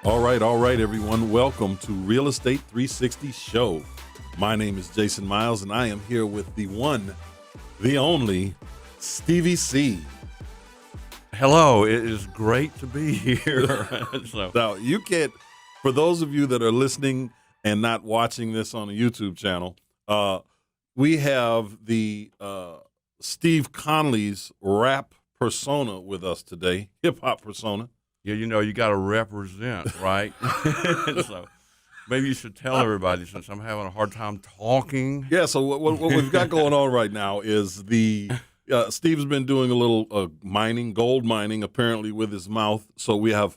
All right, everyone. Welcome to Real Estate 360 Show. My name is Jason Miles, and I am here with the one, the only, Stevie C. Hello, it is great to be here. Now, you can't, for those of you that are listening and not watching this on a YouTube channel, we have the Steve Conley's rap persona with us today, hip-hop persona. Yeah, you got to represent, right? So maybe you should tell everybody, since I'm having a hard time talking. Yeah, so what we've got going on right now is Steve's been doing a little gold mining, apparently with his mouth. So we have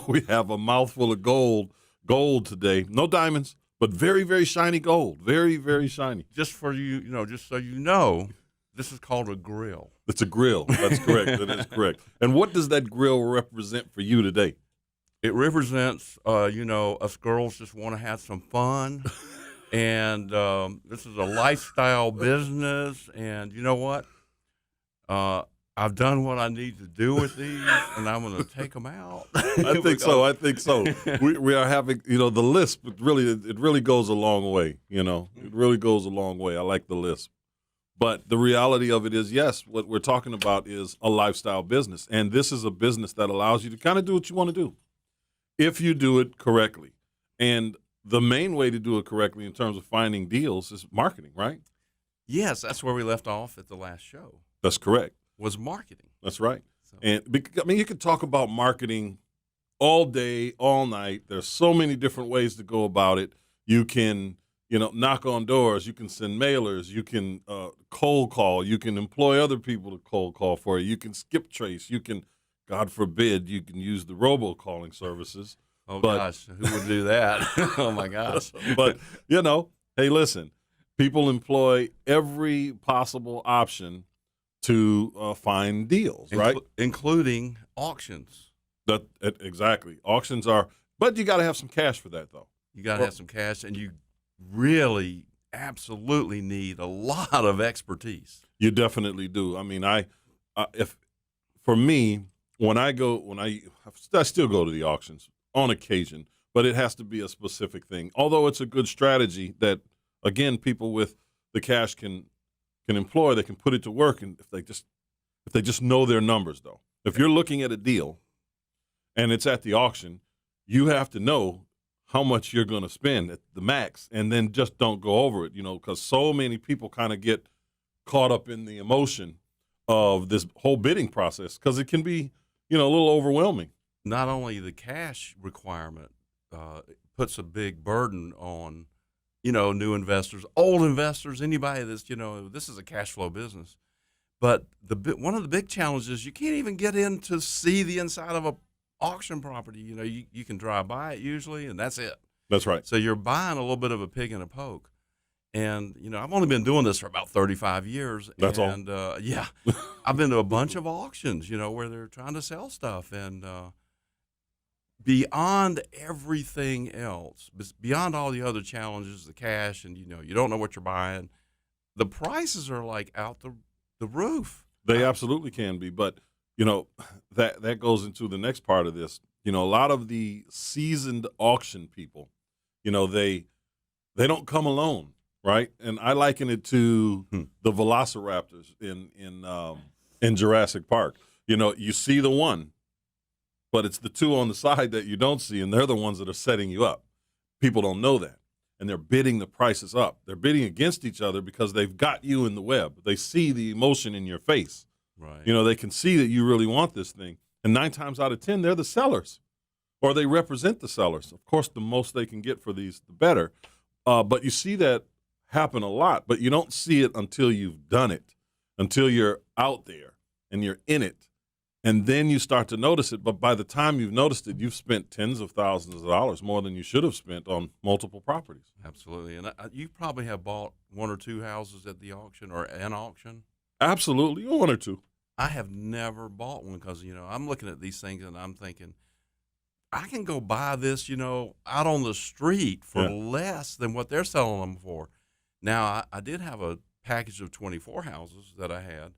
we have a mouthful of gold today. No diamonds, but very, very shiny gold. Very, very shiny. Just for you, just so you know, this is called a grill. It's a grill. That's correct. That is correct. And what does that grill represent for you today? It represents, us girls just want to have some fun. And this is a lifestyle business. And you know what? I've done what I need to do with these, and I'm going to take them out. I think so. We are having, the lisp. It really goes a long way. It really goes a long way. I like the lisp. But the reality of it is, yes, what we're talking about is a lifestyle business. And this is a business that allows you to kind of do what you want to do if you do it correctly. And the main way to do it correctly in terms of finding deals is marketing, right? Yes, that's where we left off at the last show. That's correct. Was marketing. That's right. So. And you could talk about marketing all day, all night. There's so many different ways to go about it. You can knock on doors, you can send mailers, you can cold call, you can employ other people to cold call for you, you can skip trace, you can, God forbid, you can use the robocalling services. Oh, gosh, who would do that? Oh, my gosh. But, hey, listen, people employ every possible option to find deals, right? Including auctions. Exactly. Auctions are, but you got to have some cash for that, though. You got to have some cash, and you really absolutely need a lot of expertise. You definitely do. I mean, if for me, I still go to the auctions on occasion, but it has to be a specific thing. Although it's a good strategy that, again, people with the cash can employ, they can put it to work, and if they just know their numbers, though. If you're looking at a deal and it's at the auction, you have to know how much you're going to spend at the max, and then just don't go over it, because so many people kind of get caught up in the emotion of this whole bidding process, because it can be, a little overwhelming. Not only the cash requirement puts a big burden on, new investors, old investors, anybody that's, this is a cash flow business. But one of the big challenges, you can't even get in to see the inside of a auction property. You can drive by it usually, and that's it. That's right. So you're buying a little bit of a pig in a poke. And, I've only been doing this for about 35 years. That's all. And, I've been to a bunch of auctions, where they're trying to sell stuff. And beyond everything else, beyond all the other challenges, the cash, and, you don't know what you're buying, the prices are like out the roof. They absolutely can be. But that goes into the next part of this. A lot of the seasoned auction people, they don't come alone, right? And I liken it to the velociraptors in Jurassic Park. You see the one, but it's the two on the side that you don't see, and they're the ones that are setting you up. People don't know that, and they're bidding the prices up. They're bidding against each other because they've got you in the web. They see the emotion in your face. Right. They can see that you really want this thing. And 9 times out of 10, they're the sellers, or they represent the sellers. Of course, the most they can get for these, the better. But you see that happen a lot, but you don't see it until you've done it, until you're out there and you're in it. And then you start to notice it. But by the time you've noticed it, you've spent tens of thousands of dollars more than you should have spent on multiple properties. Absolutely. And you probably have bought 1 or 2 houses at the auction or an auction. Absolutely. 1 or 2. I have never bought one because, I'm looking at these things and I'm thinking, I can go buy this, out on the street for less than what they're selling them for. Now, I did have a package of 24 houses that I had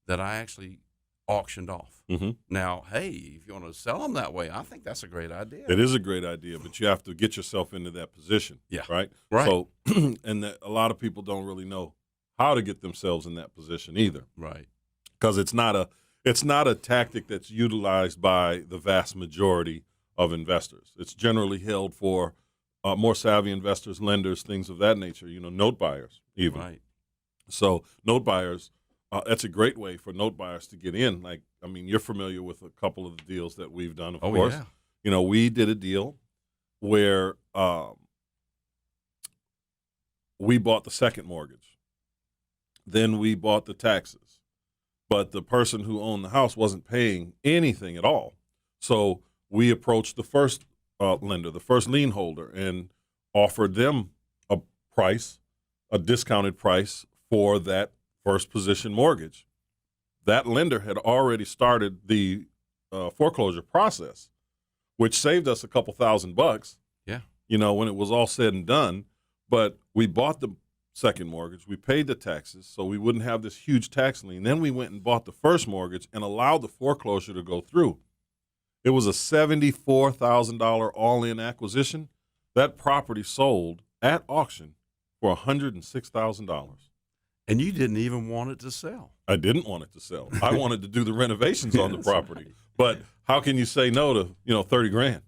that I actually auctioned off. Mm-hmm. Now, hey, if you want to sell them that way, I think that's a great idea. It is a great idea, but you have to get yourself into that position. Yeah. Right. Right. So, and a lot of people don't really know how to get themselves in that position either, Right. because it's not a tactic that's utilized by the vast majority of investors. It's generally held for more savvy investors, lenders, things of that nature. Note buyers even. Right. So note buyers, that's a great way for note buyers to get in. You're familiar with a couple of the deals that we've done, of course. Yeah. We did a deal where we bought the second mortgage. Then we bought the taxes. But the person who owned the house wasn't paying anything at all. So we approached the first lender, the first lien holder, and offered them a discounted price for that first position mortgage. That lender had already started the foreclosure process, which saved us a couple $1,000. Yeah. When it was all said and done. But we bought the second mortgage, we paid the taxes, so we wouldn't have this huge tax lien. Then we went and bought the first mortgage and allowed the foreclosure to go through. It was a $74,000 all-in acquisition. That property sold at auction for $106,000. And you didn't even want it to sell. I didn't want it to sell. I wanted to do the renovations on the That's property. right. But how can you say no to, $30,000?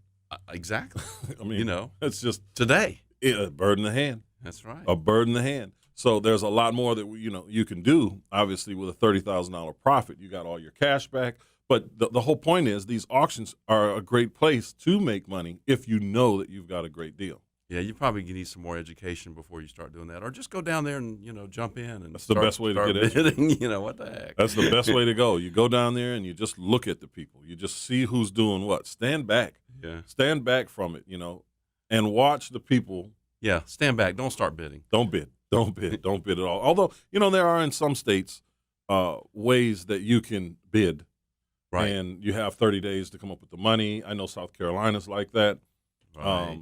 Exactly. I it's just today. a bird in the hand. That's right. A bird in the hand. So there's a lot more that you can do. Obviously, with a $30,000 profit, you got all your cash back. But the whole point is these auctions are a great place to make money if you know that you've got a great deal. Yeah, you probably need some more education before you start doing that, or just go down there and jump in and That's the best way to get bidding. What the heck? That's the best way to go. You go down there and you just look at the people. You just see who's doing what. Stand back. Yeah. Stand back from it. And watch the people. Yeah, stand back. Don't start bidding. Don't bid. Don't bid. Don't bid at all. Although, there are in some states ways that you can bid. Right. And you have 30 days to come up with the money. I know South Carolina's like that. Right.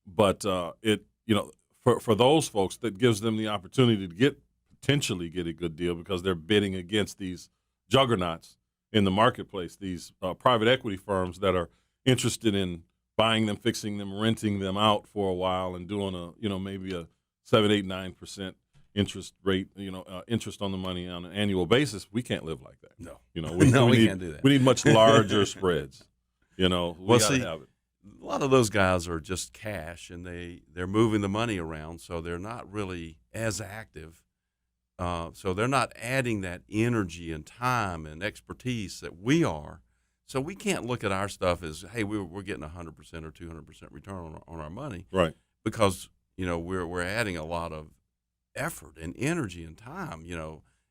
But for those folks, that gives them the opportunity to potentially get a good deal because they're bidding against these juggernauts in the marketplace, these private equity firms that are interested in buying them, fixing them, renting them out for a while, and doing maybe a 7, 8, 9% interest rate, interest on the money on an annual basis. We can't live like that. No. We can't do that. We need much larger spreads. We gotta have it. A lot of those guys are just cash, and they're moving the money around, so they're not really as active. So they're not adding that energy and time and expertise that we are. So we can't look at our stuff as, hey, we're getting 100% or 200% return on our money, right? Because we're adding a lot of effort and energy and time.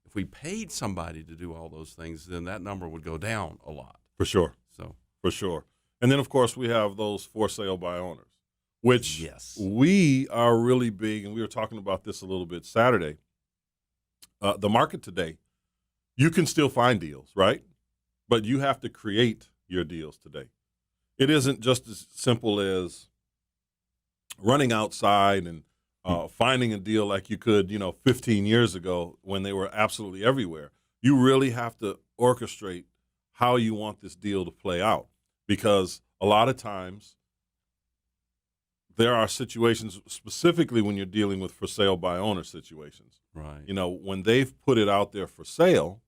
If we paid somebody to do all those things, then that number would go down a lot. For sure. So for sure. And then, of course, we have those for sale by owners, which yes, we are really big, and we were talking about this a little bit Saturday. The market today, you can still find deals, right? But you have to create your deals today. It isn't just as simple as running outside and finding a deal like you could, 15 years ago when they were absolutely everywhere. You really have to orchestrate how you want this deal to play out. Because a lot of times there are situations, specifically when you're dealing with for sale by owner situations. right. When they've put it out there for sale,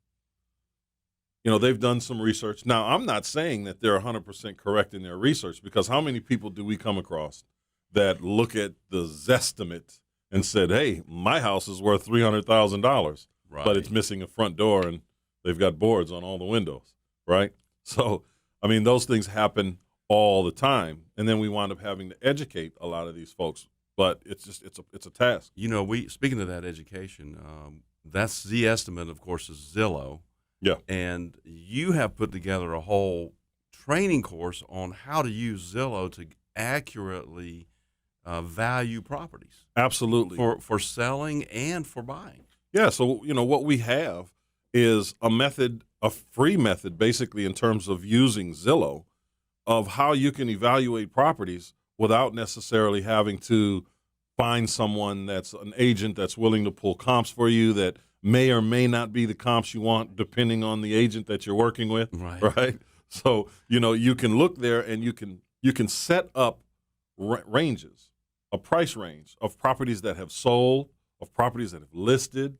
they've done some research. Now, I'm not saying that they're 100% correct in their research, because how many people do we come across that look at the Zestimate and said, hey, my house is worth $300,000, Right. but it's missing a front door and they've got boards on all the windows, right? So, those things happen all the time, and then we wind up having to educate a lot of these folks. But it's a task. Speaking of that education, that's the estimate, of course, is Zillow. Yeah. And you have put together a whole training course on how to use Zillow to accurately value properties. Absolutely. For selling and for buying. Yeah. So what we have is a free method, basically, in terms of using Zillow, of how you can evaluate properties without necessarily having to find someone that's an agent that's willing to pull comps for you, that may or may not be the comps you want depending on the agent that you're working with, right? So, you can look there and you can set up ranges, a price range of properties that have sold, of properties that have listed,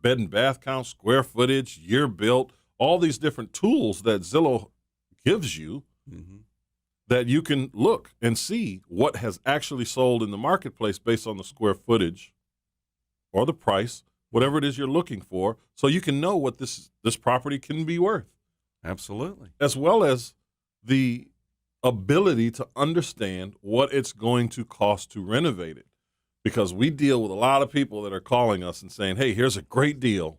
bed and bath count, square footage, year built, all these different tools that Zillow gives you that you can look and see what has actually sold in the marketplace based on the square footage or the price, whatever it is you're looking for, so you can know what this property can be worth. Absolutely. As well as the ability to understand what it's going to cost to renovate it. Because we deal with a lot of people that are calling us and saying, hey, here's a great deal.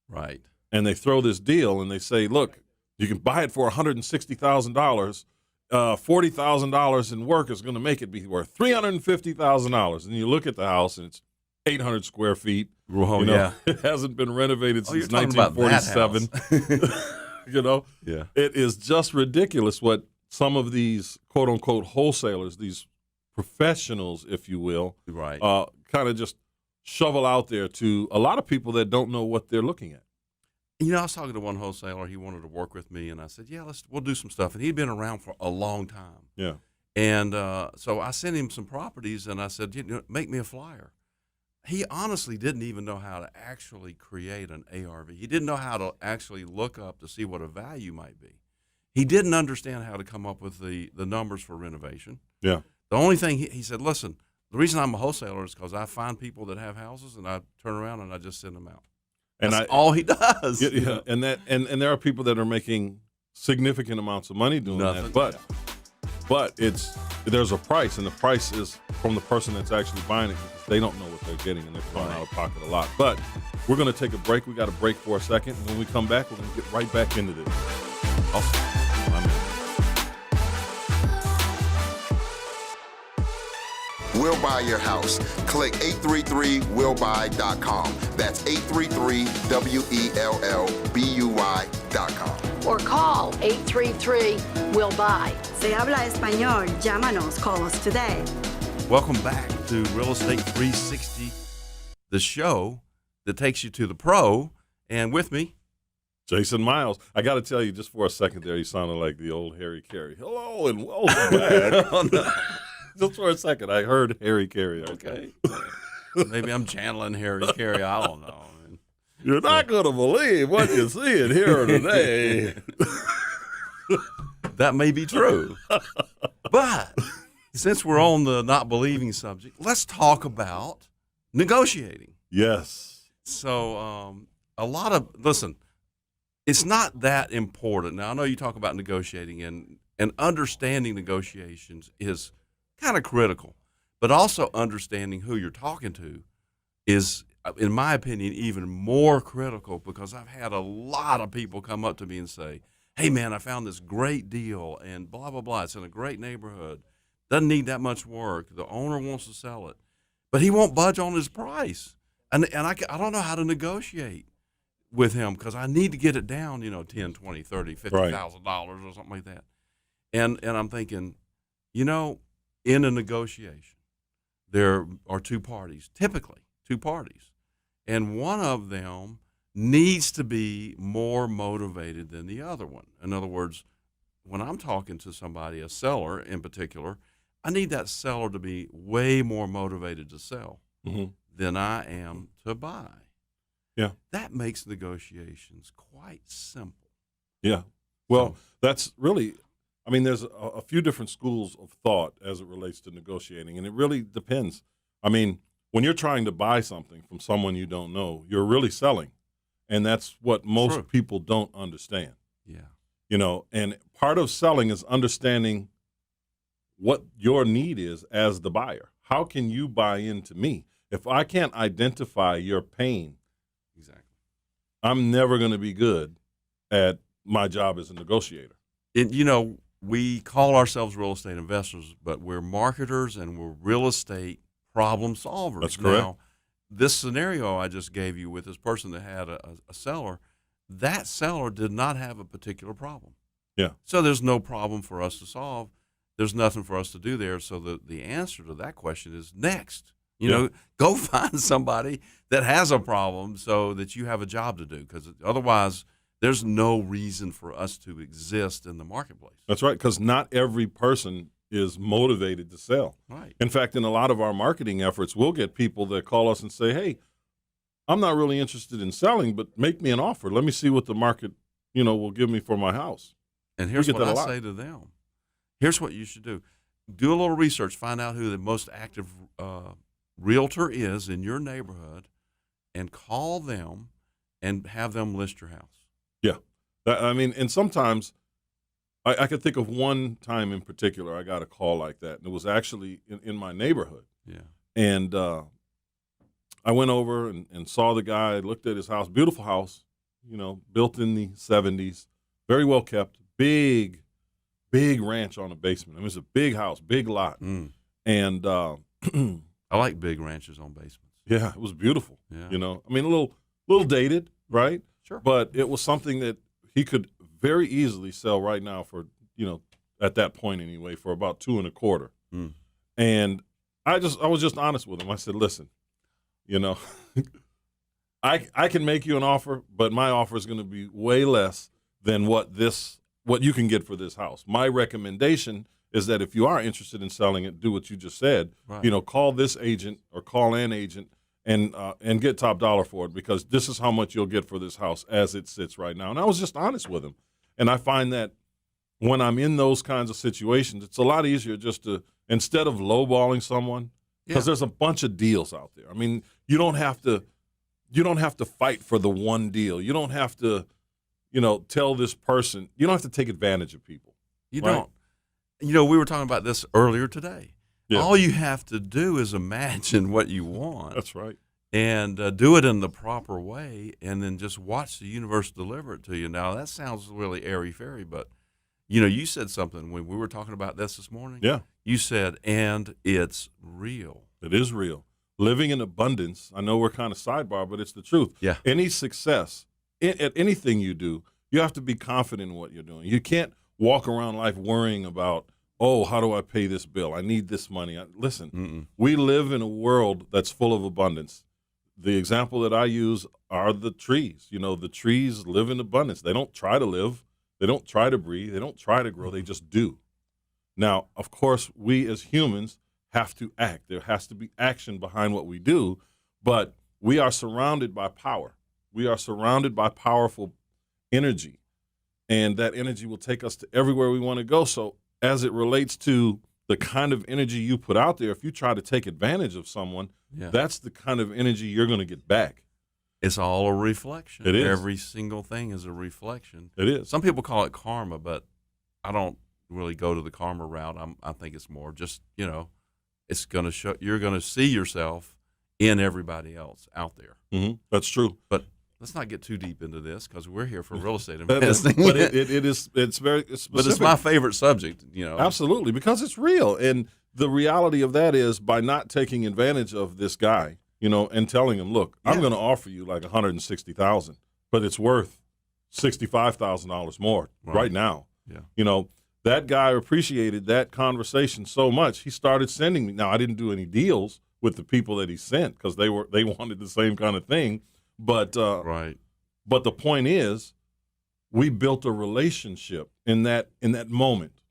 Right. And they throw this deal and they say, look, you can buy it for $160,000. $40,000 in work is going to make it be worth $350,000. And you look at the house and it's 800 square feet. Oh, yeah. It hasn't been renovated since you're talking about that 1947. Yeah. It is just ridiculous what some of these quote unquote wholesalers, these professionals, if you will, right, kind of just shovel out there to a lot of people that don't know what they're looking at. I was talking to one wholesaler. He wanted to work with me, and I said, "Yeah, we'll do some stuff." And he'd been around for a long time. Yeah. And so I sent him some properties, and I said, "Make me a flyer." He honestly didn't even know how to actually create an ARV. He didn't know how to actually look up to see what a value might be. He didn't understand how to come up with the numbers for renovation. Yeah. The only thing he said, listen, the reason I'm a wholesaler is because I find people that have houses and I turn around and I just send them out. And that's all he does. Yeah, and there are people that are making significant amounts of money doing that. But there's a price, and the price is from the person that's actually buying it because they don't know what they're getting and they're throwing out of pocket a lot. But we're going to take a break. We got a break for a second. When we come back, we're going to get right back into this. Awesome. We'll Buy Your House. Click 833willbuy.com. That's 833WELLBUY.com. Or call 833-WILL-BUY. Se habla español. Llámanos. Call us today. Welcome back to Real Estate 360, the show that takes you to the pro. And with me, Jason Miles. I got to tell you, just for a second there, you sounded like the old Harry Carey. Hello and welcome back. Just for a second, I heard Harry Carey. Okay. Maybe I'm channeling Harry Carey. I don't know. You're not going to believe what you see in here today. That may be true. But since we're on the not believing subject, let's talk about negotiating. Yes. So listen, it's not that important. Now, I know you talk about negotiating, and understanding negotiations is kind of critical, but also understanding who you're talking to is, in my opinion, even more critical, because I've had a lot of people come up to me and say, hey, man, I found this great deal and blah, blah, blah. It's in a great neighborhood. Doesn't need that much work. The owner wants to sell it, but he won't budge on his price. And I don't know how to negotiate with him because I need to get it down, $10, $20, $30, $50,000 or something like that. And I'm thinking, in a negotiation, there are typically two parties, and one of them needs to be more motivated than the other one. In other words, when I'm talking to somebody, a seller in particular, I need that seller to be way more motivated to sell than I am to buy. Yeah. That makes negotiations quite simple. Yeah. Well, that's really, there's a few different schools of thought as it relates to negotiating, and it really depends. When you're trying to buy something from someone you don't know, you're really selling. And that's what most people don't understand. Yeah. And part of selling is understanding what your need is as the buyer. How can you buy into me? If I can't identify your pain, exactly, I'm never going to be good at my job as a negotiator. We call ourselves real estate investors, but we're marketers and we're real estate problem solvers. That's correct. Now, this scenario I just gave you with this person that had a seller, that seller did not have a particular problem. Yeah. So there's no problem for us to solve. There's nothing for us to do there. So the answer to that question is next. You know, go find somebody that has a problem so that you have a job to do, because otherwise there's no reason for us to exist in the marketplace. That's right, because not every person is motivated to sell. Right. In fact, in a lot of our marketing efforts, we'll get people that call us and say, hey, I'm not really interested in selling, but make me an offer. Let me see what the market, will give me for my house. And here's get what that a I lot. say to them. Here's what you should do. Do a little research. Find out who the most active realtor is in your neighborhood and call them and have them list your house. Yeah. And sometimes I could think of one time in particular I got a call like that, and it was actually in my neighborhood. Yeah. And I went over and saw the guy, looked at his house, beautiful house, built in the 70s, very well kept, big ranch on a basement. I mean, it's a big house, big lot. Mm. And I like big ranches on basements. yeah, it was beautiful. Yeah. I mean, a little dated, right? Sure. But it was something that he could very easily sell right now for, at that point anyway, for about $2.25. Mm. And I was just honest with him. I said, listen, I can make you an offer, but my offer is going to be way less than what you can get for this house. My recommendation is that if you are interested in selling it, do what you just said. Right. Call this agent or call an agent and get top dollar for it, because this is how much you'll get for this house as it sits right now. And I was just honest with him. And I find that when I'm in those kinds of situations, it's a lot easier just to, instead of lowballing someone, because there's a bunch of deals out there. I mean, you don't have to fight for the one deal. You don't have to, tell this person. You don't have to take advantage of people. You right? don't. We were talking about this earlier today. Yeah. All you have to do is imagine what you want. That's right. And do it in the proper way, and then just watch the universe deliver it to you. Now, that sounds really airy-fairy, but, you said something when we were talking about this morning. Yeah. You said, and it's real. It is real. Living in abundance, I know we're kind of sidebar, but it's the truth. Yeah. Any success at anything you do, you have to be confident in what you're doing. You can't walk around life worrying about, oh, how do I pay this bill? I need this money. Listen, we live in a world that's full of abundance. The example that I use are the trees. The trees live in abundance. They don't try to live. They don't try to breathe. They don't try to grow. They just do. Now, of course, we as humans have to act. There has to be action behind what we do, but we are surrounded by power. We are surrounded by powerful energy, and that energy will take us to everywhere we want to go. So as it relates to the kind of energy you put out there, if you try to take advantage of someone, that's the kind of energy you're going to get back. It's all a reflection. It is. Every single thing is a reflection. It is. Some people call it karma, but I don't really go to the karma route. I think it's more just, it's going to show, you're going to see yourself in everybody else out there. Mm-hmm. That's true. But let's not get too deep into this, because we're here for real estate But investing. it's very specific. But it's my favorite subject, Absolutely, because it's real. And the reality of that is, by not taking advantage of this guy, and telling him, look, I'm going to offer you like $160,000, but it's worth $65,000 more right now. Yeah. That guy appreciated that conversation so much, he started sending me. Now, I didn't do any deals with the people that he sent, because they wanted the same kind of thing. But right. But the point is, we built a relationship in that moment,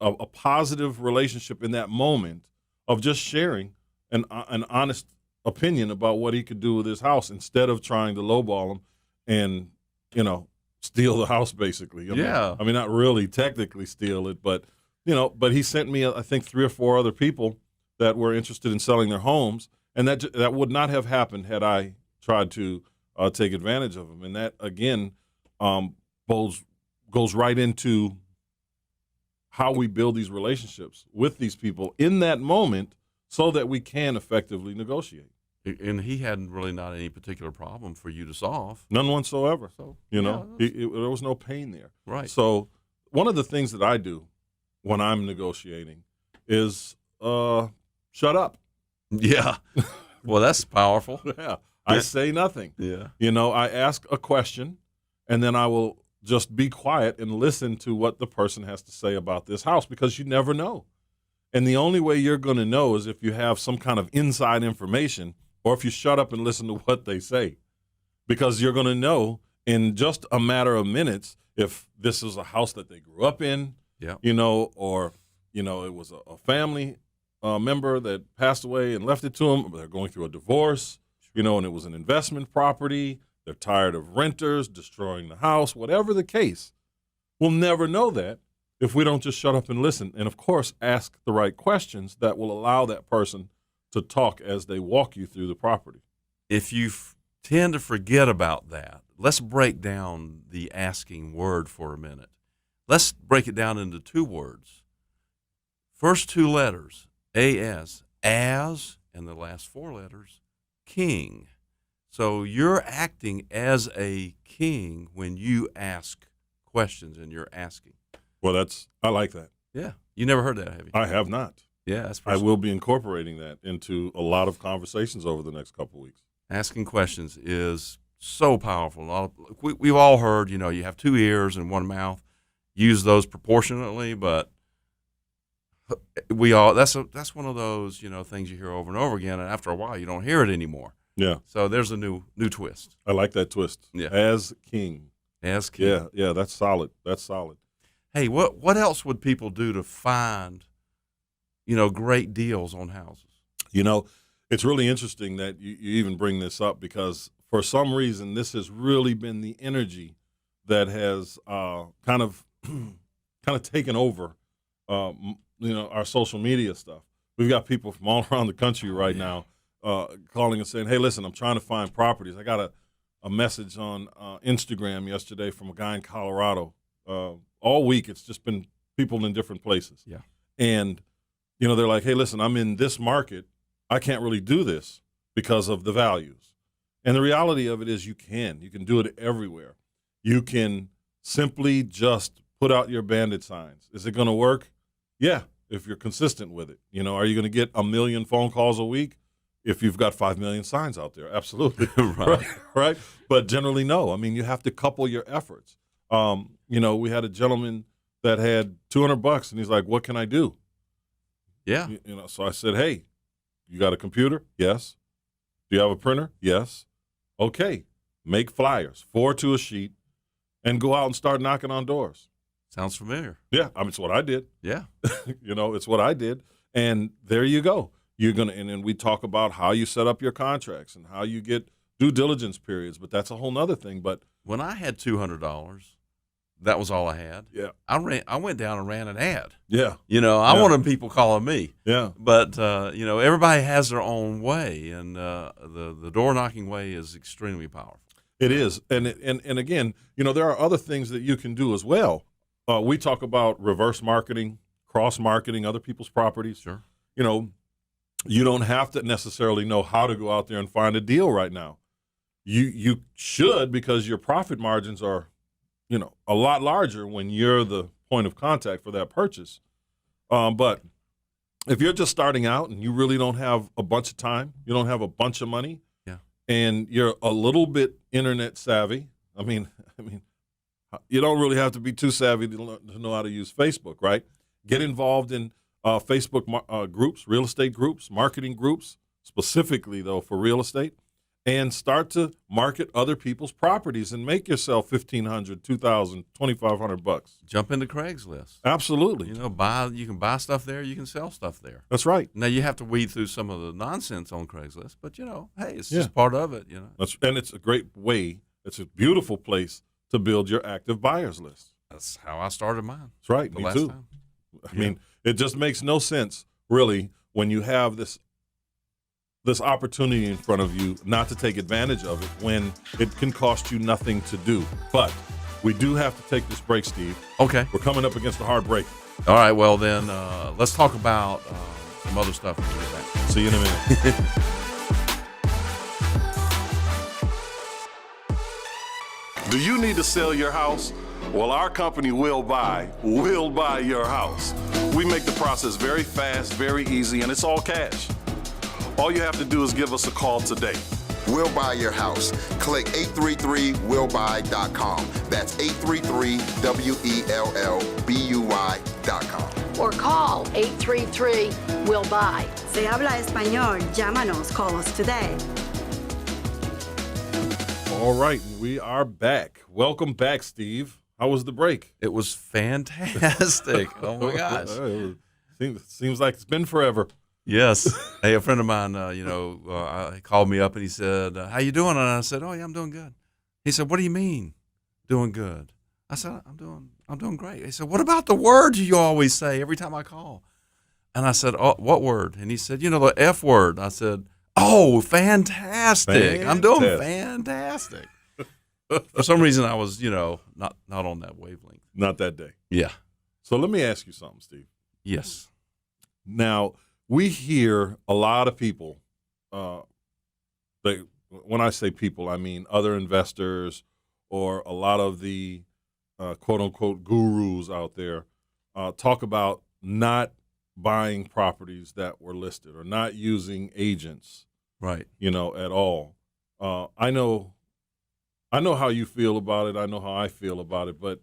a positive relationship in that moment of just sharing an honest opinion about what he could do with his house, instead of trying to lowball him and steal the house, basically. I mean, not really technically steal it, but but he sent me, I think, 3 or 4 other people that were interested in selling their homes, and that would not have happened had I tried to take advantage of him. And that, again, goes right into how we build these relationships with these people in that moment, so that we can effectively negotiate. And he had really not any particular problem for you to solve. None whatsoever. So there was no pain there. Right. So one of the things that I do when I'm negotiating is shut up. Yeah. Well, that's powerful. Yeah. I say nothing. Yeah. I ask a question, and then I will just be quiet and listen to what the person has to say about this house, because you never know. And the only way you're going to know is if you have some kind of inside information or if you shut up and listen to what they say. Because you're going to know in just a matter of minutes if this is a house that they grew up in, or, it was a family member that passed away and left it to them. They're going through a divorce, and it was an investment property. They're tired of renters destroying the house, whatever the case. We'll never know that if we don't just shut up and listen. And, of course, ask the right questions that will allow that person to talk as they walk you through the property. If you tend to forget about that, let's break down the asking word for a minute. Let's break it down into 2 words. First 2 letters, A-S, as, and the last 4 letters, king. So you're acting as a king when you ask questions and you're asking. Well, I like that. Yeah. You never heard that, have you? I have not. Yeah, that's I will be incorporating that into a lot of conversations over the next couple of weeks. Asking questions is so powerful. We've all heard, you have 2 ears and 1 mouth. Use those proportionately, but that's one of those, things you hear over and over again, and after a while you don't hear it anymore. Yeah. So there's a new twist. I like that twist. Yeah. As king. As king. Yeah, that's solid. That's solid. Hey, what else would people do to find, great deals on houses? It's really interesting that you even bring this up because for some reason this has really been the energy that has kind of taken over, our social media stuff. We've got people from all around the country right now calling and saying, hey, listen, I'm trying to find properties. I got a message on Instagram yesterday from a guy in Colorado. All week it's just been people in different places. Yeah. And, they're like, hey, listen, I'm in this market. I can't really do this because of the values. And the reality of it is you can do it everywhere. You can simply just put out your bandit signs. Is it going to work? Yeah, if you're consistent with it. Are you going to get 1 million phone calls a week if you've got 5 million signs out there? Absolutely. Right. But generally, no. You have to couple your efforts. We had a gentleman that had $200 and he's like, what can I do? Yeah. So I said, hey, you got a computer? Yes. Do you have a printer? Yes. Okay. Make flyers, 4 to a sheet, and go out and start knocking on doors. Sounds familiar. Yeah. It's what I did. Yeah. It's what I did. And there you go. And then we talk about how you set up your contracts and how you get due diligence periods, but that's a whole nother thing. But when I had $200, that was all I had. Yeah. I went down and ran an ad. Yeah. I wanted people calling me. Yeah. But everybody has their own way, and the door knocking way is extremely powerful. It is. And again, there are other things that you can do as well. We talk about reverse marketing, cross marketing, other people's properties. Sure. You don't have to necessarily know how to go out there and find a deal right now. You should, because your profit margins are, a lot larger when you're the point of contact for that purchase. But if you're just starting out and you really don't have a bunch of time, you don't have a bunch of money, and you're a little bit internet savvy. You don't really have to be too savvy to know how to use Facebook, right? Get involved in Facebook groups, real estate groups, marketing groups, specifically, though, for real estate, and start to market other people's properties and make yourself $1,500, $2,000, $2,500. Jump into Craigslist. Absolutely. You can buy stuff there, you can sell stuff there. That's right. Now, you have to weed through some of the nonsense on Craigslist, but, hey, it's just part of it, And it's a great way, it's a beautiful place to build your active buyers list. That's how I started mine. That's right. Me too. Time. It just makes no sense, really, when you have this opportunity in front of you not to take advantage of it when it can cost you nothing to do. But we do have to take this break, Steve. Okay. We're coming up against a hard break. All right. Well, then let's talk about some other stuff when we get back. See you in a minute. Do you need to sell your house? Well, our company will buy your house. We make the process very fast, very easy, and it's all cash. All you have to do is give us a call today. We'll buy your house. Click 833willbuy.com. That's 833WELLBUY.com. or call 833-WILL-BUY. Se habla español, llámanos, call us today. All right, we are back. Welcome back, Steve. How was the break? It was fantastic. Oh my gosh. Seems like it's been forever. Yes. Hey, a friend of mine, he called me up and he said, "How you doing?" And I said, "Oh yeah, I'm doing good." He said, "What do you mean, doing good?" I said, "I'm doing great." He said, "What about the words you always say every time I call?" And I said, "Oh, what word?" And he said, "The F word." I said, "Oh, fantastic. I'm doing fantastic." For some reason, I was, not on that wavelength. Not that day. Yeah. So let me ask you something, Steve. Yes. Now, we hear a lot of people, when I say people, I mean other investors or a lot of the quote-unquote gurus out there talk about not buying properties that were listed or not using agents, Right. at all. I know how you feel about it. I know how I feel about it. But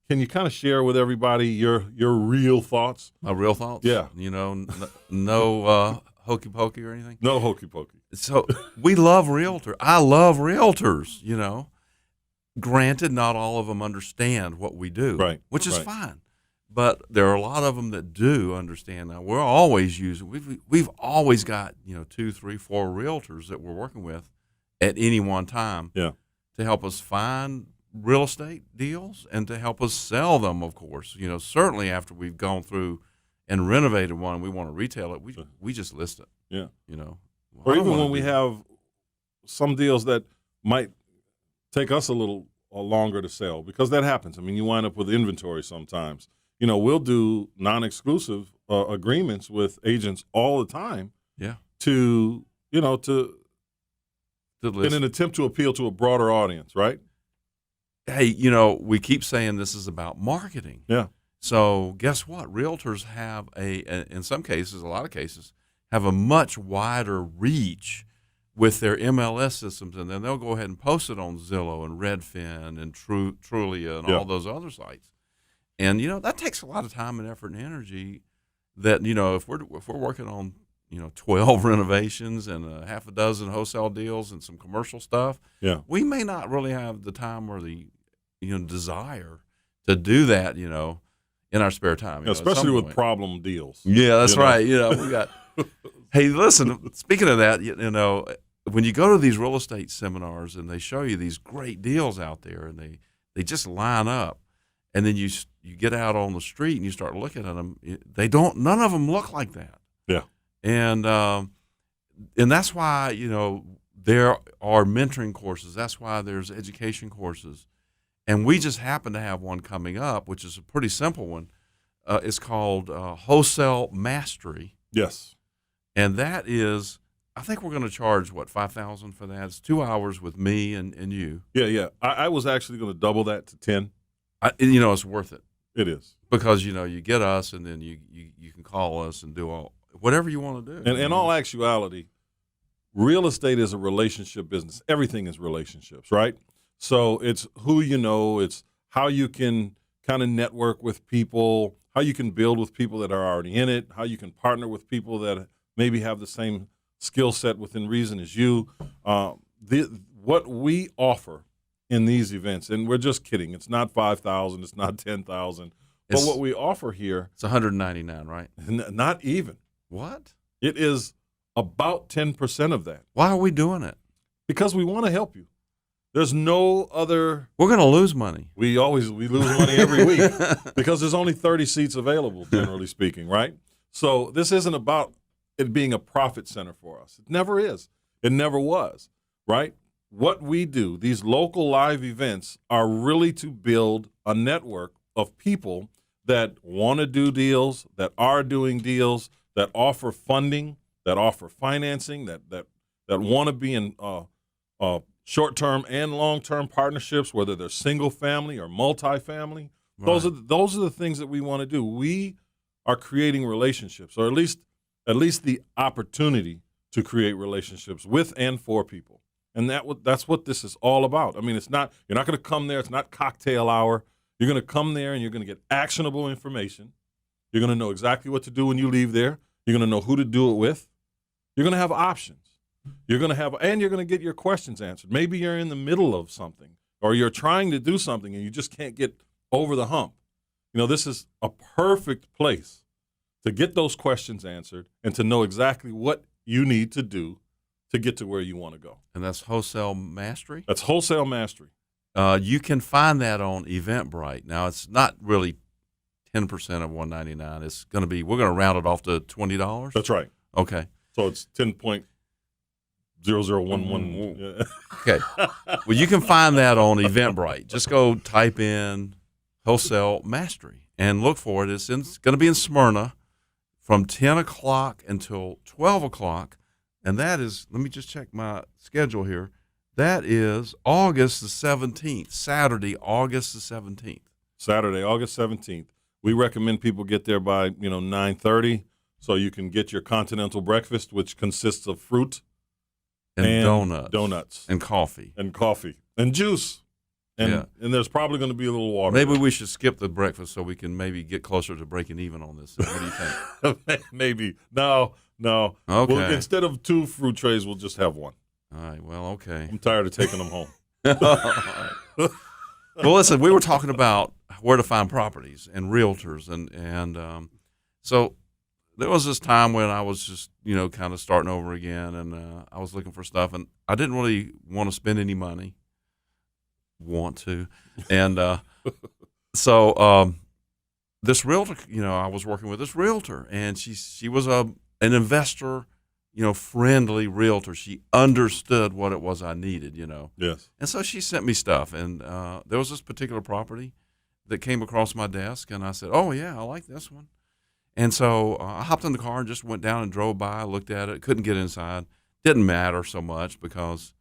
can you kind of share with everybody your real thoughts? My real thoughts? Yeah. No hokey pokey or anything? No hokey pokey. So we love realtors. I love realtors, Granted, not all of them understand what we do, Right, which is right. fine. But there are a lot of them that do understand. Now, we're always using, we've always got, 2, 3, 4 realtors that we're working with at any one time. Yeah. To help us find real estate deals and to help us sell them, of course. Certainly after we've gone through and renovated one, we want to retail it. We just list it. Yeah. I Or don't even wanna when we do have some deals that might take us a little longer to sell, because that happens. I mean, you wind up with inventory sometimes. We'll do non-exclusive agreements with agents all the time yeah, to to in list. an attempt to appeal to a broader audience, right? Hey, we keep saying this is about marketing. Yeah. So guess what? Realtors have in some cases, a lot of cases, have a much wider reach with their MLS systems, and then they'll go ahead and post it on Zillow and Redfin and Trulia and Yeah. all those other sites. And that takes a lot of time and effort and energy. That if we're working on 12 renovations and a half a dozen wholesale deals and some commercial stuff, Yeah. we may not really have the time or the desire to do that, in our spare time. at Especially some with point. problem deals. Yeah, that's you know? right. We got. Hey, listen. Speaking of that, when you go to these real estate seminars and they show you these great deals out there, and they just line up, and then you get out on the street and you start looking at them. None of them look like that. Yeah. And that's why there are mentoring courses. That's why there's education courses. And we just happen to have one coming up, which is a pretty simple one. It's called Wholesale Mastery. Yes. And that is, I think we're going to charge, $5,000 for that? It's 2 hours with me and you. Yeah. I was actually going to double that to 10. It's worth it. It is. Because, you get us and then you can call us and do whatever you want to do. And in all actuality, real estate is a relationship business. Everything is relationships, right? So it's who you know, it's how you can kind of network with people, how you can build with people that are already in it, how you can partner with people that maybe have the same skill set within reason as you. What we offer in these events, and we're just kidding, it's not 5,000, it's not 10,000, but what we offer here, it's $199, right? Not even. What? It is about 10% of that. Why are we doing it? Because we want to help you. There's no other. We're going to lose money. We lose money every week because there's only 30 seats available, generally speaking, right? So this isn't about it being a profit center for us. It never is. It never was, right? What we do, these local live events, are really to build a network of people that want to do deals, that are doing deals, that offer funding, that offer financing, that want to be in short-term and long-term partnerships, whether they're single-family or multifamily. Right. Those are the things that we want to do. We are creating relationships, or at least the opportunity to create relationships with and for people. And that's what this is all about. I mean, you're not going to come there. It's not cocktail hour. You're going to come there and you're going to get actionable information. You're going to know exactly what to do when you leave there. You're going to know who to do it with. You're going to have options. You're going to get your questions answered. Maybe you're in the middle of something, or you're trying to do something and you just can't get over the hump. This is a perfect place to get those questions answered and to know exactly what you need to do to get to where you want to go. And that's Wholesale Mastery? That's Wholesale Mastery. You can find that on Eventbrite. Now, it's not really 10% of $199. It's going to be, we're going to round it off to $20. That's right. Okay. So it's 10.0011. Yeah. Okay. Well, you can find that on Eventbrite. Just go type in Wholesale Mastery and look for it. It's going to be in Smyrna from 10 o'clock until 12 o'clock. And that is, let me just check my schedule here. That is August the 17th, Saturday, August the 17th. Saturday, August 17th. We recommend people get there by, 9:30 so you can get your continental breakfast, which consists of fruit and donuts and coffee and juice. And there's probably going to be a little water. Maybe we should skip the breakfast so we can maybe get closer to breaking even on this. What do you think? Maybe. No. Okay. Well, instead of 2 fruit trays, we'll just have 1. All right. Well, okay. I'm tired of taking them home. Well, listen, we were talking about where to find properties and realtors. And so there was this time when I was just, kind of starting over again. And I was looking for stuff. And I didn't really want to spend any money. And so this realtor, I was working with this realtor, and she was an investor, friendly realtor. She understood what it was I needed, Yes. And so she sent me stuff, and there was this particular property that came across my desk, and I said, oh, yeah, I like this one. And so I hopped in the car and just went down and drove by, looked at it, couldn't get inside. Didn't matter so much because,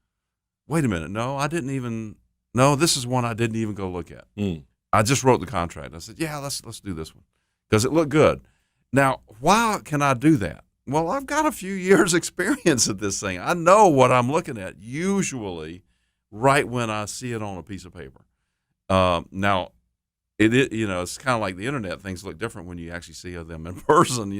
wait a minute, no, this is one I didn't even go look at. I just wrote the contract. I said, yeah, let's do this one because it looked good. Now, why can I do that? Well, I've got a few years experience at this thing. I know what I'm looking at usually right when I see it on a piece of paper. Now, it's kind of like the internet. Things look different when you actually see them in person,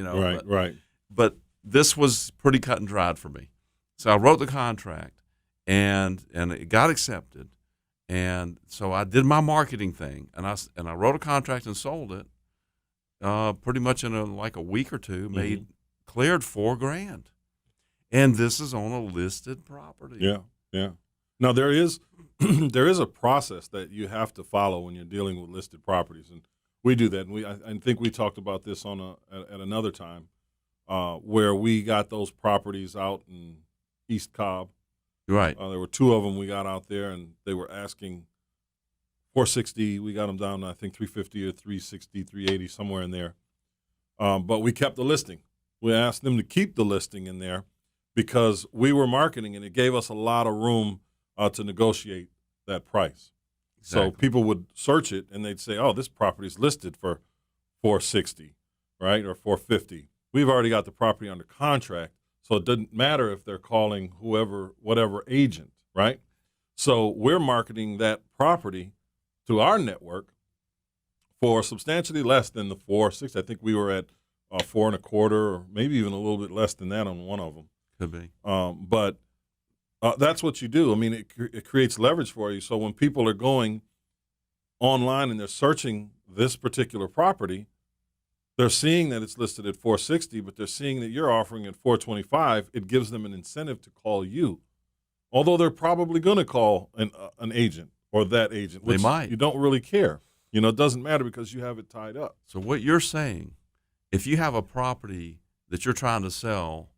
Right. But this was pretty cut and dried for me. So I wrote the contract, and it got accepted. And so I did my marketing thing, and I wrote a contract and sold it pretty much in a week or two, cleared $4,000. And this is on a listed property. Yeah. Now, there is a process that you have to follow when you're dealing with listed properties, and we do that. And I think we talked about this at another time where we got those properties out in East Cobb. Right. There were 2 of them we got out there, and they were asking $460. We got them down to, I think, $350 or $360, $380, somewhere in there. But we kept the listing. We asked them to keep the listing in there because we were marketing, and it gave us a lot of room to negotiate that price. Exactly. So people would search it, and they'd say, oh, this property is listed for $460, right, or $450. We've already got the property under contract. So it doesn't matter if they're calling whatever agent, right? So we're marketing that property to our network for substantially less than the $460. I think we were at $425, or maybe even a little bit less than that on one of them. Could be. But that's what you do. I mean, it creates leverage for you. So when people are going online and they're searching this particular property, they're seeing that it's listed at $460, but they're seeing that you're offering at $425. It gives them an incentive to call you, although they're probably going to call an agent or that agent. They might. You don't really care. It doesn't matter because you have it tied up. So what you're saying, if you have a property that you're trying to sell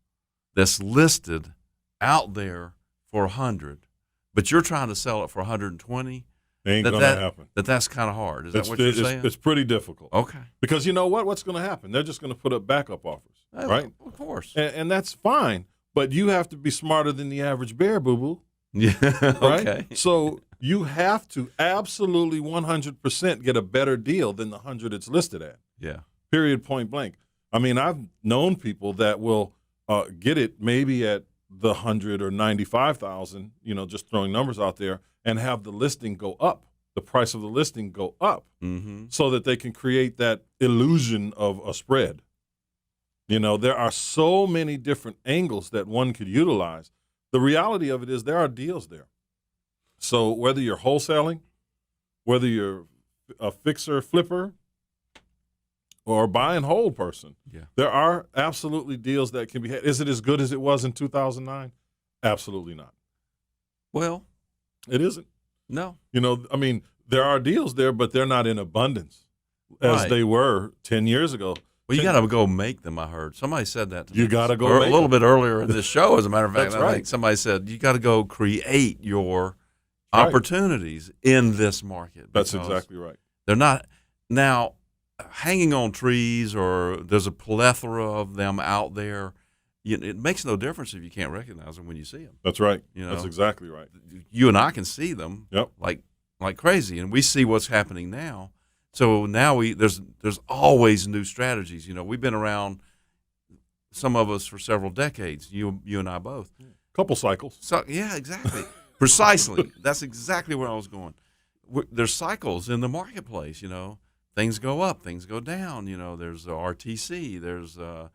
that's listed out there for 100, but you're trying to sell it for 120, Ain't going to happen. That's kind of hard. Is that what you're saying? It's pretty difficult. Okay. Because you know what? What's going to happen? They're just going to put up backup offers, right? Of course. And that's fine. But you have to be smarter than the average bear, boo-boo. Yeah. Right? Okay. So you have to absolutely 100% get a better deal than the 100 it's listed at. Yeah. Period, point blank. I mean, I've known people that will get it maybe at the 100 or 95,000, just throwing numbers out there, and have the listing go up the price of the listing go up Mm-hmm. so that they can create that illusion of a spread. There are so many different angles that one could utilize. The reality of it is there are deals there. So whether you're wholesaling, whether you're a fixer, flipper, or buy and hold person, there are absolutely deals that can be had. Is it as good as it was in 2009? Absolutely not. Well, it isn't. No. There are deals there, but they're not in abundance as they were 10 years ago. Well, you got to go make them, I heard. Somebody said that to me. You got to go make a little them. bit earlier in this show, as a matter of fact. That's I right. think somebody said, you got to go create your Right. opportunities in this market. That's because exactly right. They're not now hanging on trees, or there's a plethora of them out there. It makes no difference if you can't recognize them when you see them. That's right. You know? That's exactly right. You and I can see them Yep. like crazy, and we see what's happening now. So now there's always new strategies. We've been around, some of us, for several decades. You and I both. Couple cycles. So yeah, exactly. Precisely. That's exactly where I was going. There's cycles in the marketplace. Things go up, things go down. There's the RTC. There's the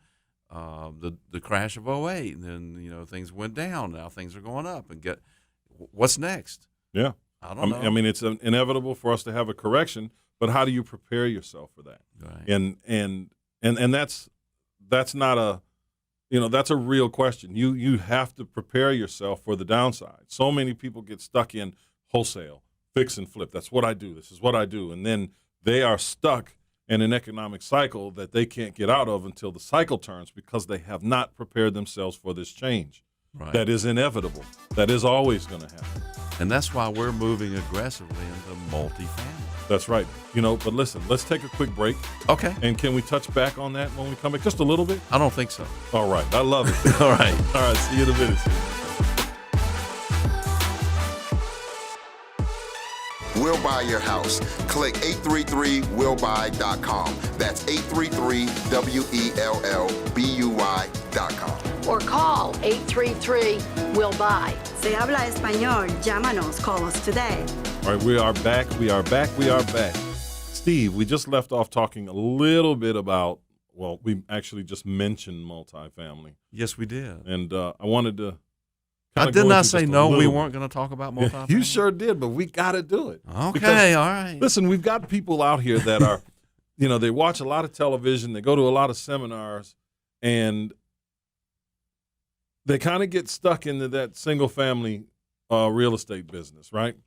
crash of '08. And then things went down. Now things are going up. And what's next? Yeah. I don't know. It's inevitable for us to have a correction, but how do you prepare yourself for that? Right. And that's not a that's a real question. You have to prepare yourself for the downside. So many people get stuck in wholesale, fix and flip. That's what I do. This is what I do. And then they are stuck in an economic cycle that they can't get out of until the cycle turns, because they have not prepared themselves for this change. Right. That is inevitable. That is always going to happen. And that's why we're moving aggressively into multifamily. That's right. But listen, let's take a quick break. Okay. And can we touch back on that when we come back? Just a little bit? I don't think so. All right. I love it. All right. All right. See you in a minute. We'll buy your house. Click 833willbuy.com. That's 833WELLBUY.com. Or call 833-WILL-BUY. Si habla español, llámanos. Call us today. All right. We are back. We are back. We are back. Steve, we just left off talking a little bit about, we actually just mentioned multifamily. Yes, we did. And I wanted to. I did not say no, we weren't going to talk about multifamily. You sure did, but we got to do it. Okay, Because, all right. Listen, we've got people out here that are, they watch a lot of television, they go to a lot of seminars, and they kind of get stuck into that single family real estate business, right?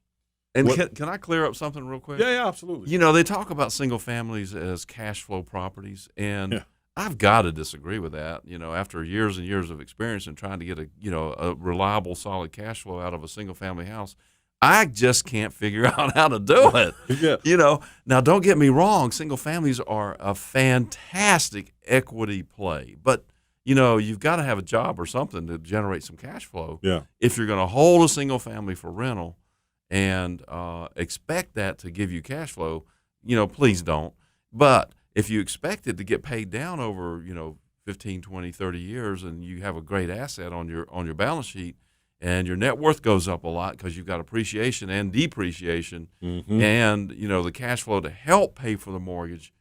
And can I clear up something real quick? Yeah, absolutely. They talk about single families as cash flow properties, and I've got to disagree with that. After years and years of experience and trying to get a reliable, solid cash flow out of a single family house, I just can't figure out how to do it. Yeah. Now don't get me wrong, single families are a fantastic equity play, but you've got to have a job or something to generate some cash flow. Yeah. If you're going to hold a single family for rental and expect that to give you cash flow, please don't. But if you expect it to get paid down over, 15, 20, 30 years, and you have a great asset on your balance sheet, and your net worth goes up a lot because you've got appreciation and depreciation, and the cash flow to help pay for the mortgage,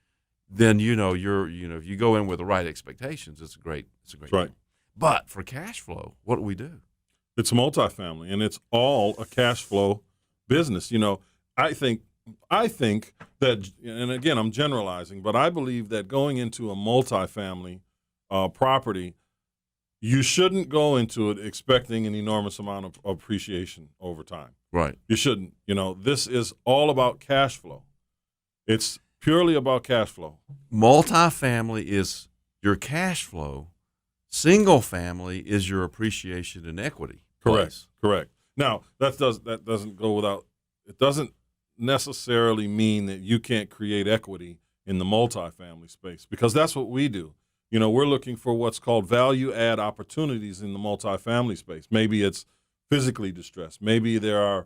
then if you go in with the right expectations, it's a great right. deal. But for cash flow, what do we do? It's multifamily, and it's all a cash flow business. I think that, and again, I'm generalizing, but I believe that going into a multifamily property, you shouldn't go into it expecting an enormous amount of appreciation over time. Right. You shouldn't. This is all about cash flow. It's purely about cash flow. Multifamily is your cash flow. Single family is your appreciation and equity. Correct. Correct. Now, that doesn't go without. It doesn't necessarily mean that you can't create equity in the multifamily space, because that's what we do. We're looking for what's called value add opportunities in the multifamily space. Maybe it's physically distressed. Maybe there are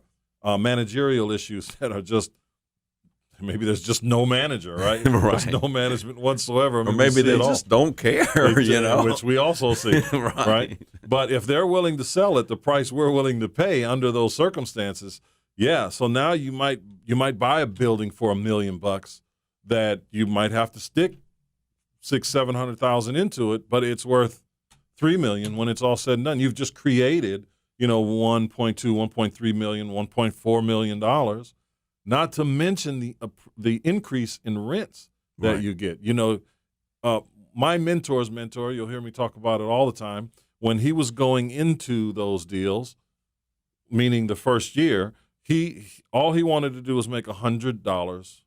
managerial issues that are just, maybe there's just no manager, right? There's no management whatsoever. Or maybe they just don't care, which we also see, right? But if they're willing to sell at the price we're willing to pay under those circumstances, Yeah, so now you might buy a building for $1 million that you might have to stick 600,000-700,000 into it, but it's worth $3 million when it's all said and done. You've just created, 1.2, 1.3 million, $1.4 million, not to mention the increase in rents that Right. you get. My mentor's mentor, you'll hear me talk about it all the time, when he was going into those deals, meaning the first year, all he wanted to do was make $100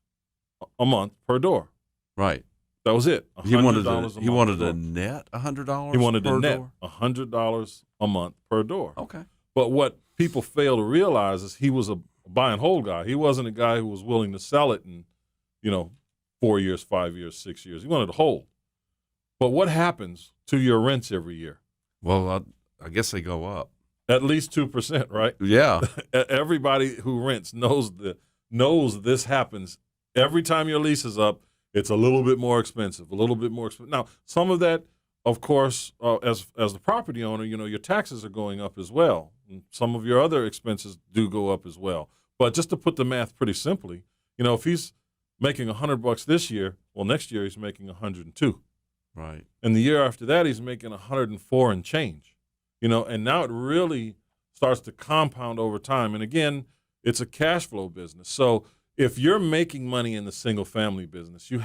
a month per door. Right. That was it. He wanted $100 he wanted per to door. net $100. He wanted per to net door? $100 a month per door. Okay. But what people fail to realize is he was a buy and hold guy. He wasn't a guy who was willing to sell it in, 4 years, 5 years, 6 years. He wanted to hold. But what happens to your rents every year? Well, I guess they go up. At least 2%, right? Yeah. Everybody who rents knows this happens every time your lease is up. It's a little bit more expensive, Now, some of that, of course, as the property owner, your taxes are going up as well. And some of your other expenses do go up as well. But just to put the math pretty simply, if he's making $100 this year, well, next year he's making 102, Right. and the year after that he's making 104 and change. And now it really starts to compound over time. And again, it's a cash flow business. So if you're making money in the single family business, you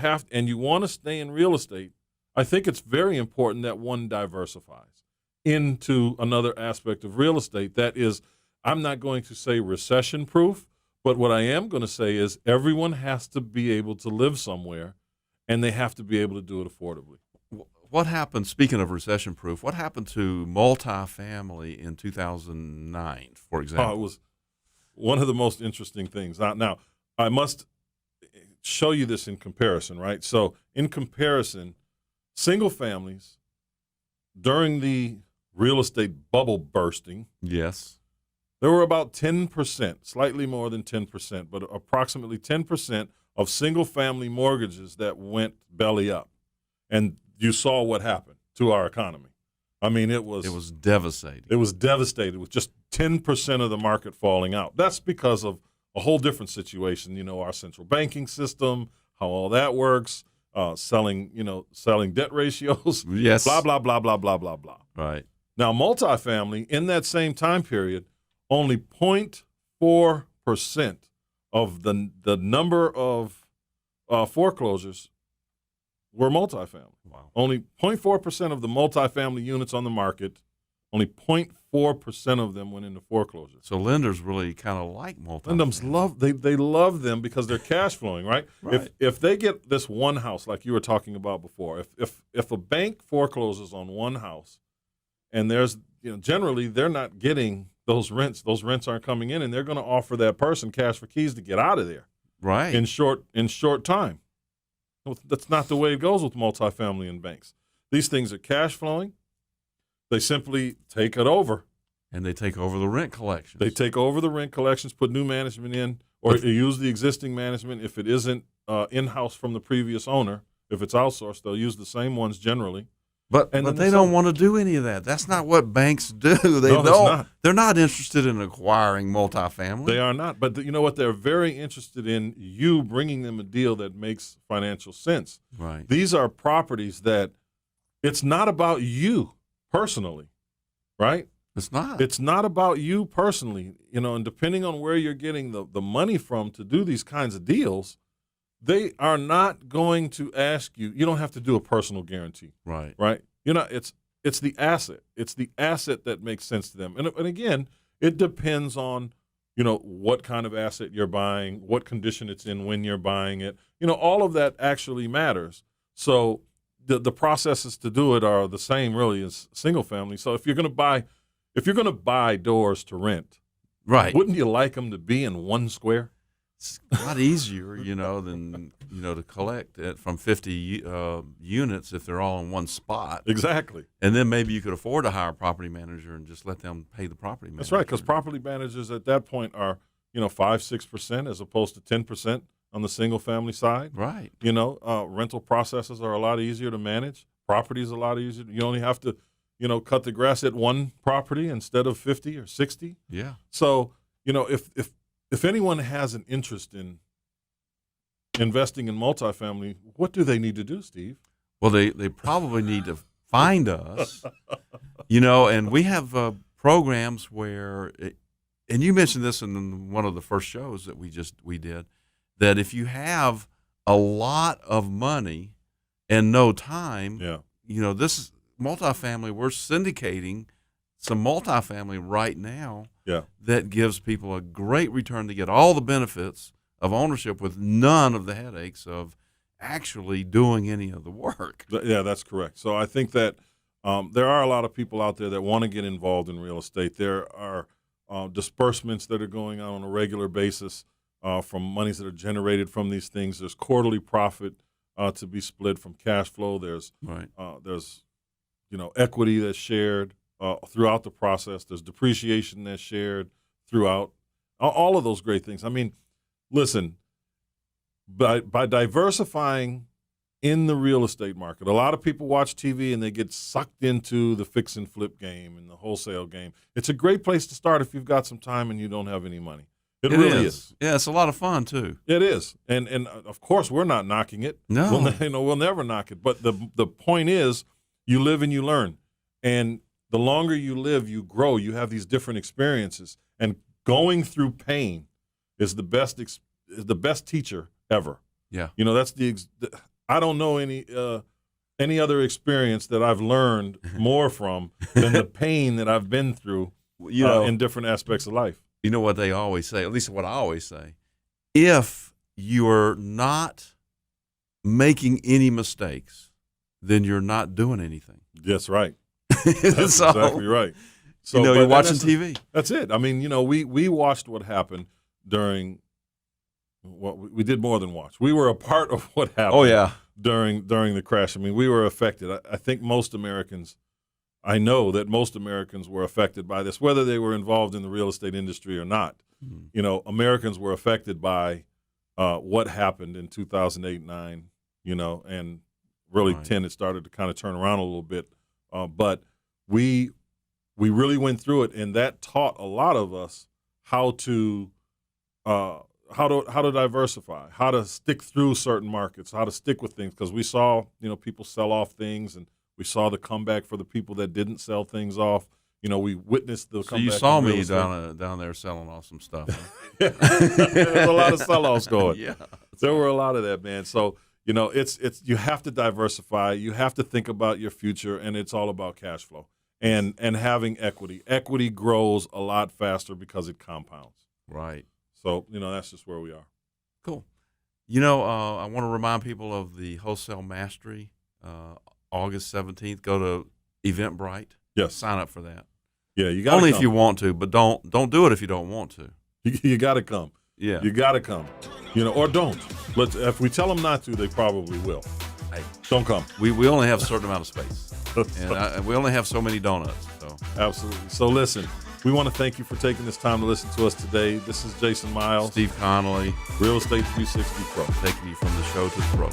want to stay in real estate, I think it's very important that one diversifies into another aspect of real estate that is, I'm not going to say recession proof, but what I am going to say is everyone has to be able to live somewhere, and they have to be able to do it affordably. What happened, speaking of recession proof, what happened to multifamily in 2009, for example? It was one of the most interesting things. Now, I must show you this in comparison, right? So in comparison, single families during the real estate bubble bursting, Yes. there were about 10%, slightly more than 10%, but approximately 10% of single family mortgages that went belly up. And you saw what happened to our economy. I mean, it was devastating. It was devastated with just 10% of the market falling out. That's because of a whole different situation. Our central banking system, how all that works, selling debt ratios, Yes. blah, blah, blah, blah, blah, blah, blah. Right. Now, multifamily, in that same time period, only 0.4% of the number of foreclosures were multifamily. Wow. Only 0.4% of the multifamily units on the market, only 0.4% of them went into foreclosure. So lenders really kind of like multifamily. Lenders they love them because they're cash flowing, right? Right. If they get this one house like you were talking about before, if a bank forecloses on one house, and there's generally they're not getting those rents aren't coming in, and they're going to offer that person cash for keys to get out of there Right. in short time. That's not the way it goes with multifamily and banks. These things are cash flowing. They simply take it over. And they take over the rent collections. They take over the rent collections, put new management in, or use the existing management. If it isn't in-house from the previous owner, if it's outsourced, they'll use the same ones generally. But then they don't want to do any of that. That's not what banks do. They No, that's don't. not. They're not interested in acquiring multifamily. They are not. But you know what? They're very interested in you bringing them a deal that makes financial sense. Right. These are properties that it's not about you personally, right? It's not. It's not about you personally, and depending on where you're getting the money from to do these kinds of deals, they are not going to ask you. You don't have to do a personal guarantee, right. right? It's the asset. It's the asset that makes sense to them. And again, it depends on, what kind of asset you're buying, what condition it's in when you're buying it. All of that actually matters. So the processes to do it are the same really as single family. So if you're going to buy doors to rent, Right. wouldn't you like them to be in one square? It's a lot easier, than to collect it from 50 units if they're all in one spot. Exactly. And then maybe you could afford to hire a property manager and just let them pay the property manager. That's right, because property managers at that point are 5-6% as opposed to 10% on the single family side. Right. Rental processes are a lot easier to manage. Property is a lot easier. You only have to cut the grass at one property instead of 50 or 60. Yeah. So if if anyone has an interest in investing in multifamily, what do they need to do, Steve? Well, they probably need to find us, and we have programs where, and you mentioned this in one of the first shows that we did, that if you have a lot of money and no time, this is multifamily. We're syndicating some multifamily right now that gives people a great return to get all the benefits of ownership with none of the headaches of actually doing any of the work. Yeah, that's correct. So I think that there are a lot of people out there that want to get involved in real estate. There are disbursements that are going on a regular basis from monies that are generated from these things. There's quarterly profit to be split from cash flow. There's equity that's shared throughout the process. There's depreciation that's shared throughout. All of those great things. I mean, listen, by diversifying in the real estate market, a lot of people watch TV and they get sucked into the fix and flip game and the wholesale game. It's a great place to start if you've got some time and you don't have any money. It really is. Yeah, it's a lot of fun too. It is, and of course we're not knocking it. No, we'll never knock it. But the point is, you live and you learn, and the longer you live, you grow. You have these different experiences, and going through pain is the best teacher ever. Yeah, that's I don't know any other experience that I've learned more from than the pain that I've been through. In different aspects of life. You know what they always say, at least what I always say, if you're not making any mistakes, then you're not doing anything. That's right. That's exactly right. So you're watching TV. That's it. I mean, we watched what happened during we did more than watch. We were a part of what happened. Oh, yeah. During the crash. I mean, we were affected. I think I know that most Americans were affected by this, whether they were involved in the real estate industry or not. Mm-hmm. Americans were affected by what happened in 2008-9, and really 10, it started to kind of turn around a little bit. But we really went through it, and that taught a lot of us how to diversify, how to stick through certain markets, how to stick with things, because we saw, people sell off things, and we saw the comeback for the people that didn't sell things off. We witnessed the comeback. So you saw me down there selling off some stuff. Huh? There's a lot of sell-offs going. Yeah, there were a lot of that, man. So it's you have to diversify. You have to think about your future, and it's all about cash flow and having equity. Equity grows a lot faster because it compounds. Right. So that's just where we are. Cool. I want to remind people of the Wholesale Mastery. August 17th, go to Eventbrite. Yes. Sign up for that. Yeah, you got to only come. if you want to, but don't do it if you don't want to. You got to come. Yeah, you got to come. Or don't. If we tell them not to, they probably will. Hey, don't come. We only have a certain amount of space, and we only have so many donuts. So absolutely. So listen, we want to thank you for taking this time to listen to us today. This is Jason Miles, Steve Connolly, Real Estate 360 Pro, taking you from the show to the pro.